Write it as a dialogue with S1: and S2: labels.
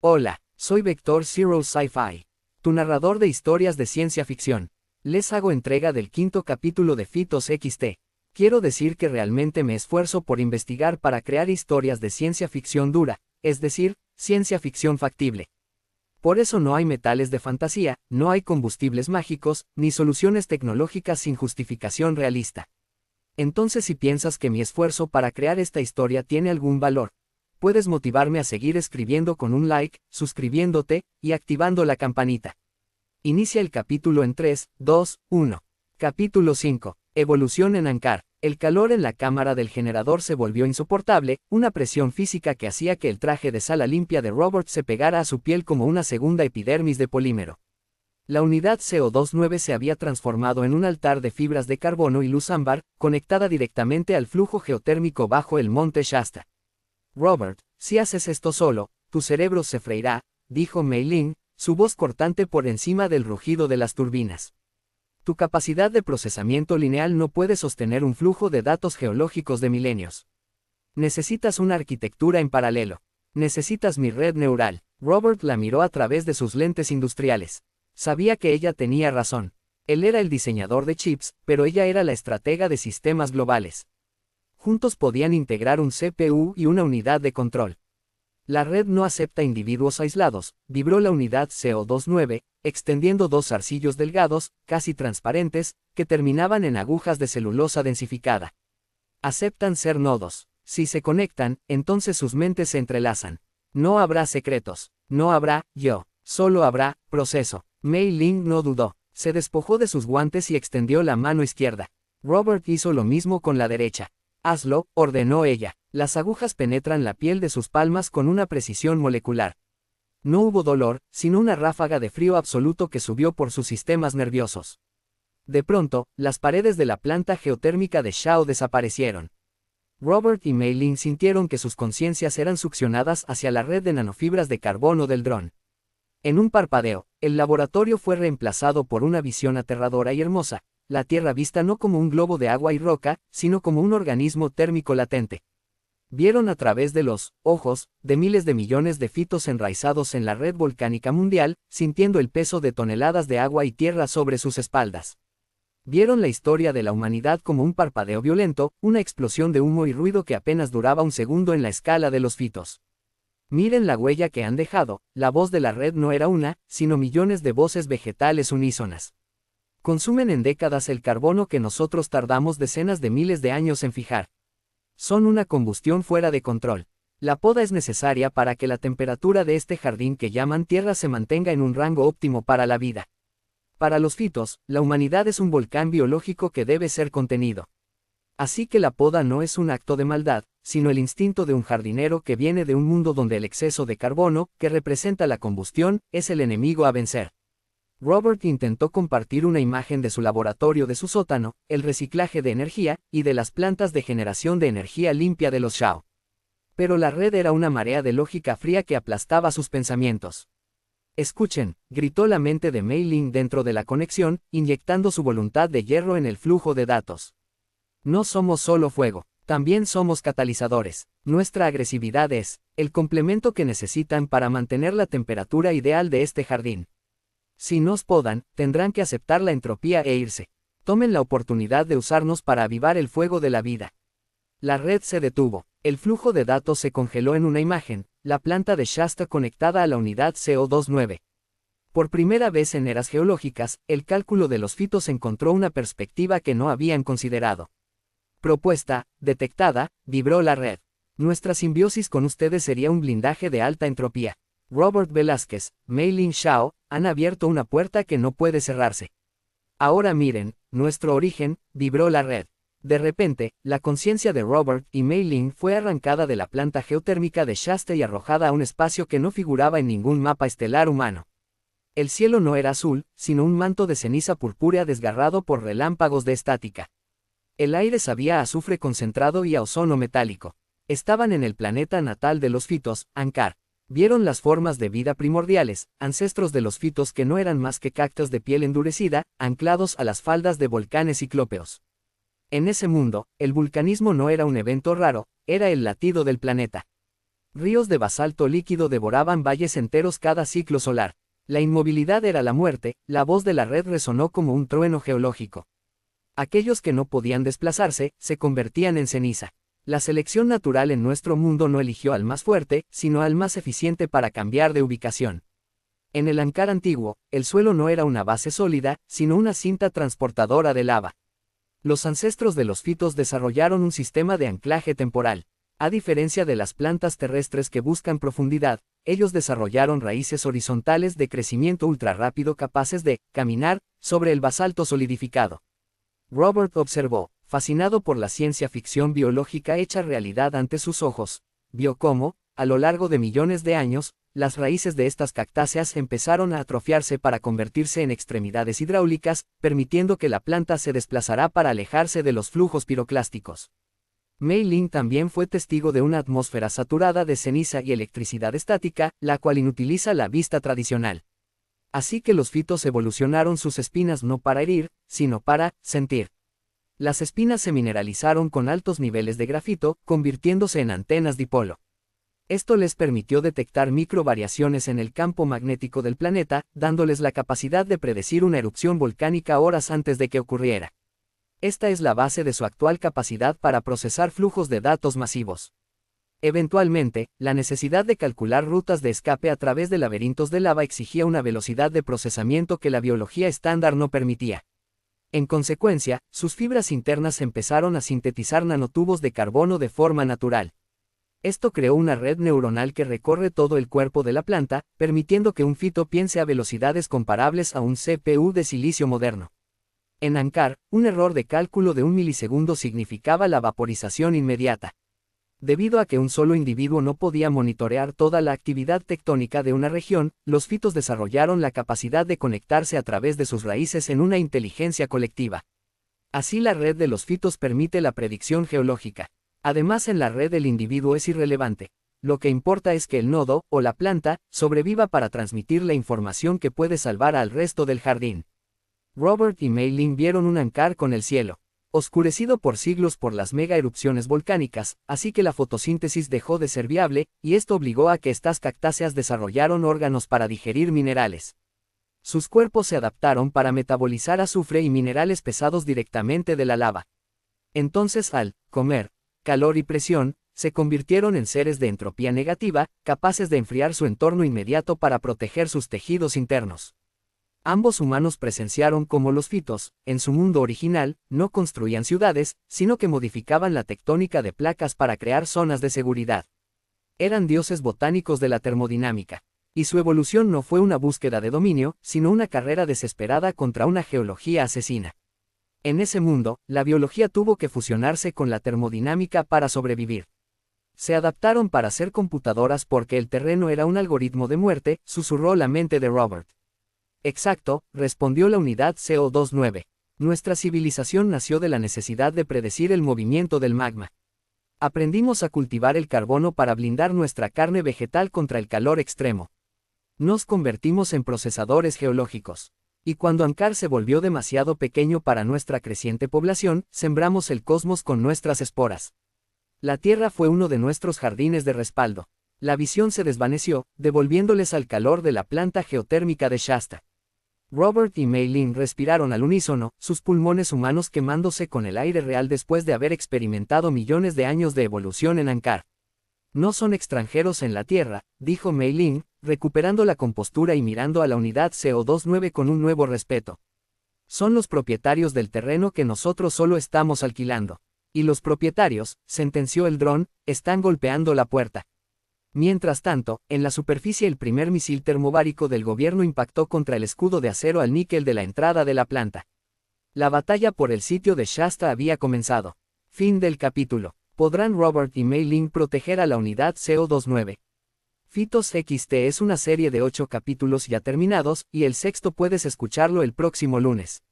S1: Hola, soy Vector Zero Sci-Fi, tu narrador de historias de ciencia ficción. Les hago entrega del quinto capítulo de Fitos XT. Quiero decir que realmente me esfuerzo por investigar para crear historias de ciencia ficción dura, es decir, ciencia ficción factible. Por eso no hay metales de fantasía, no hay combustibles mágicos, ni soluciones tecnológicas sin justificación realista. Entonces, si piensas que mi esfuerzo para crear esta historia tiene algún valor, puedes motivarme a seguir escribiendo con un like, suscribiéndote, y activando la campanita. Inicia el capítulo en 3, 2, 1. Capítulo 5. Evolución en Ankar. El calor en la cámara del generador se volvió insoportable, una presión física que hacía que el traje de sala limpia de Robert se pegara a su piel como una segunda epidermis de polímero. La unidad CO29 se había transformado en un altar de fibras de carbono y luz ámbar, conectada directamente al flujo geotérmico bajo el monte Shasta. Robert, si haces esto solo, tu cerebro se freirá, dijo Mei Ling, su voz cortante por encima del rugido de las turbinas. Tu capacidad de procesamiento lineal no puede sostener un flujo de datos geológicos de milenios. Necesitas una arquitectura en paralelo. Necesitas mi red neural. Robert la miró a través de sus lentes industriales. Sabía que ella tenía razón. Él era el diseñador de chips, pero ella era la estratega de sistemas globales. Juntos podían integrar un CPU y una unidad de control. La red no acepta individuos aislados, vibró la unidad CO29, extendiendo dos zarcillos delgados, casi transparentes, que terminaban en agujas de celulosa densificada. Aceptan ser nodos. Si se conectan, entonces sus mentes se entrelazan. No habrá secretos. No habrá yo. Solo habrá proceso. Mei Ling no dudó. Se despojó de sus guantes y extendió la mano izquierda. Robert hizo lo mismo con la derecha. Hazlo, ordenó ella. Las agujas penetran la piel de sus palmas con una precisión molecular. No hubo dolor, sino una ráfaga de frío absoluto que subió por sus sistemas nerviosos. De pronto, las paredes de la planta geotérmica de Shao desaparecieron. Robert y Mei Ling sintieron que sus conciencias eran succionadas hacia la red de nanofibras de carbono del dron. En un parpadeo, el laboratorio fue reemplazado por una visión aterradora y hermosa. La Tierra vista no como un globo de agua y roca, sino como un organismo térmico latente. Vieron a través de los ojos de miles de millones de fitos enraizados en la red volcánica mundial, sintiendo el peso de toneladas de agua y tierra sobre sus espaldas. Vieron la historia de la humanidad como un parpadeo violento, una explosión de humo y ruido que apenas duraba un segundo en la escala de los fitos. Miren la huella que han dejado, la voz de la red no era una, sino millones de voces vegetales unísonas. Consumen en décadas el carbono que nosotros tardamos decenas de miles de años en fijar. Son una combustión fuera de control. La poda es necesaria para que la temperatura de este jardín que llaman Tierra se mantenga en un rango óptimo para la vida. Para los fitos, la humanidad es un volcán biológico que debe ser contenido. Así que la poda no es un acto de maldad, sino el instinto de un jardinero que viene de un mundo donde el exceso de carbono, que representa la combustión, es el enemigo a vencer. Robert intentó compartir una imagen de su laboratorio de su sótano, el reciclaje de energía, y de las plantas de generación de energía limpia de los Shao. Pero la red era una marea de lógica fría que aplastaba sus pensamientos. Escuchen, gritó la mente de Mei Ling dentro de la conexión, inyectando su voluntad de hierro en el flujo de datos. No somos solo fuego, también somos catalizadores. Nuestra agresividad es el complemento que necesitan para mantener la temperatura ideal de este jardín. Si nos podan, tendrán que aceptar la entropía e irse. Tomen la oportunidad de usarnos para avivar el fuego de la vida. La red se detuvo. El flujo de datos se congeló en una imagen, la planta de Shasta conectada a la unidad CO29. Por primera vez en eras geológicas, el cálculo de los fitos encontró una perspectiva que no habían considerado. Propuesta, detectada, vibró la red. Nuestra simbiosis con ustedes sería un blindaje de alta entropía. Robert Velázquez, Mei Ling Shao, han abierto una puerta que no puede cerrarse. Ahora miren, nuestro origen, vibró la red. De repente, la conciencia de Robert y Mei Ling fue arrancada de la planta geotérmica de Shasta y arrojada a un espacio que no figuraba en ningún mapa estelar humano. El cielo no era azul, sino un manto de ceniza purpúrea desgarrado por relámpagos de estática. El aire sabía a azufre concentrado y a ozono metálico. Estaban en el planeta natal de los fitos, Ankar. Vieron las formas de vida primordiales, ancestros de los fitos que no eran más que cactus de piel endurecida, anclados a las faldas de volcanes ciclópeos. En ese mundo, el vulcanismo no era un evento raro, era el latido del planeta. Ríos de basalto líquido devoraban valles enteros cada ciclo solar. La inmovilidad era la muerte, la voz de la red resonó como un trueno geológico. Aquellos que no podían desplazarse, se convertían en ceniza. La selección natural en nuestro mundo no eligió al más fuerte, sino al más eficiente para cambiar de ubicación. En el Ankar antiguo, el suelo no era una base sólida, sino una cinta transportadora de lava. Los ancestros de los fitos desarrollaron un sistema de anclaje temporal. A diferencia de las plantas terrestres que buscan profundidad, ellos desarrollaron raíces horizontales de crecimiento ultrarrápido capaces de caminar sobre el basalto solidificado. Robert observó, fascinado por la ciencia ficción biológica hecha realidad ante sus ojos, vio cómo, a lo largo de millones de años, las raíces de estas cactáceas empezaron a atrofiarse para convertirse en extremidades hidráulicas, permitiendo que la planta se desplazara para alejarse de los flujos piroclásticos. Mei Ling también fue testigo de una atmósfera saturada de ceniza y electricidad estática, la cual inutiliza la vista tradicional. Así que los fitos evolucionaron sus espinas no para herir, sino para sentir. Las espinas se mineralizaron con altos niveles de grafito, convirtiéndose en antenas dipolo. Esto les permitió detectar microvariaciones en el campo magnético del planeta, dándoles la capacidad de predecir una erupción volcánica horas antes de que ocurriera. Esta es la base de su actual capacidad para procesar flujos de datos masivos. Eventualmente, la necesidad de calcular rutas de escape a través de laberintos de lava exigía una velocidad de procesamiento que la biología estándar no permitía. En consecuencia, sus fibras internas empezaron a sintetizar nanotubos de carbono de forma natural. Esto creó una red neuronal que recorre todo el cuerpo de la planta, permitiendo que un fito piense a velocidades comparables a un CPU de silicio moderno. En Ankar, un error de cálculo de 1 milisegundo significaba la vaporización inmediata. Debido a que un solo individuo no podía monitorear toda la actividad tectónica de una región, los fitos desarrollaron la capacidad de conectarse a través de sus raíces en una inteligencia colectiva. Así la red de los fitos permite la predicción geológica. Además, en la red el individuo es irrelevante. Lo que importa es que el nodo, o la planta, sobreviva para transmitir la información que puede salvar al resto del jardín. Robert y Mei Ling vieron un Ankar con el cielo oscurecido por siglos por las mega erupciones volcánicas, así que la fotosíntesis dejó de ser viable, y esto obligó a que estas cactáceas desarrollaron órganos para digerir minerales. Sus cuerpos se adaptaron para metabolizar azufre y minerales pesados directamente de la lava. Entonces, al comer calor y presión, se convirtieron en seres de entropía negativa, capaces de enfriar su entorno inmediato para proteger sus tejidos internos. Ambos humanos presenciaron cómo los fitos, en su mundo original, no construían ciudades, sino que modificaban la tectónica de placas para crear zonas de seguridad. Eran dioses botánicos de la termodinámica. Y su evolución no fue una búsqueda de dominio, sino una carrera desesperada contra una geología asesina. En ese mundo, la biología tuvo que fusionarse con la termodinámica para sobrevivir. Se adaptaron para ser computadoras porque el terreno era un algoritmo de muerte, susurró la mente de Robert. Exacto, respondió la unidad CO29. Nuestra civilización nació de la necesidad de predecir el movimiento del magma. Aprendimos a cultivar el carbono para blindar nuestra carne vegetal contra el calor extremo. Nos convertimos en procesadores geológicos. Y cuando Ankar se volvió demasiado pequeño para nuestra creciente población, sembramos el cosmos con nuestras esporas. La Tierra fue uno de nuestros jardines de respaldo. La visión se desvaneció, devolviéndoles al calor de la planta geotérmica de Shasta. Robert y Mei Ling respiraron al unísono, sus pulmones humanos quemándose con el aire real después de haber experimentado millones de años de evolución en Ankar. No son extranjeros en la Tierra, dijo Mei Ling, recuperando la compostura y mirando a la unidad CO29 con un nuevo respeto. Son los propietarios del terreno que nosotros solo estamos alquilando. Y los propietarios, sentenció el dron, están golpeando la puerta. Mientras tanto, en la superficie el primer misil termobárico del gobierno impactó contra el escudo de acero al níquel de la entrada de la planta. La batalla por el sitio de Shasta había comenzado. Fin del capítulo. ¿Podrán Robert y Mei Ling proteger a la unidad CO29? Fitos XT es una serie de 8 capítulos ya terminados, y el sexto puedes escucharlo el próximo lunes.